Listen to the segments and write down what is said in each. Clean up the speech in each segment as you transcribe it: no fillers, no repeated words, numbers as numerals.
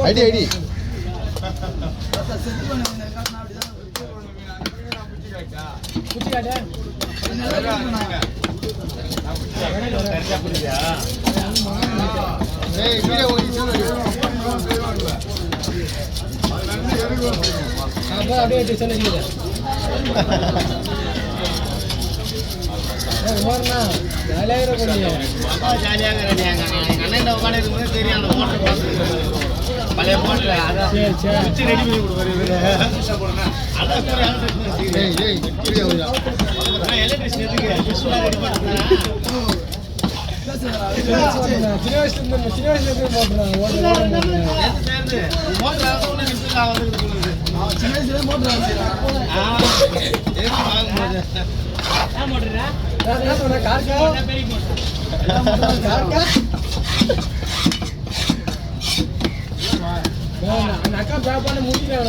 ID ID அப்படியே சொல்லிடுங்க ஜாலியாக அண்ணன் உட்காந்து இருக்கும்போது தெரியும் அந்த மோட்டர் பார்த்து பழைய மோட்டர் அதான் ரெடி பண்ணி கொடுப்பாரு எலக்ட்ரிஷன் எதுக்கு ரெடி பண்ணுறேன் சின்ன வயசுல அக்கா பேப்பான முடிக்கிறேன்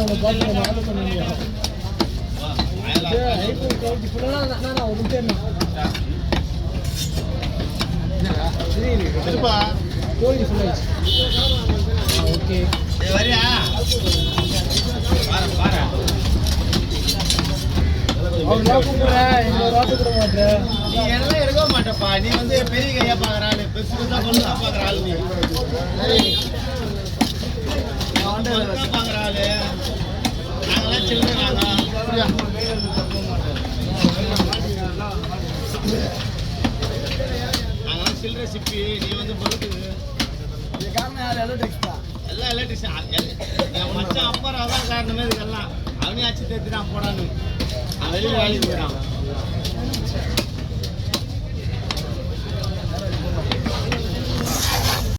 ஓகே வரியா நீ எல்லாம் எடுக்க மாட்டப்பா நீ வந்து பெரிய கையா பாக்குற ஆளு பெருசு பாக்குற ஆளு நீ பாக்குற ஆளு நாங்கெல்லாம் சில்லறை நாங்கெல்லாம் சில்லறை சிப்பி நீ வந்து பொறுத்து எல்லாம் எலக்ட்ரிஷியன் என் மச்சான் அப்பறம் அதான் காரணமே இதுக்கெல்லாம் அவனையும் அச்சு தேர்த்துட்டான் போடான்னு அவன் வெளியே வேலைக்கு போயிடான்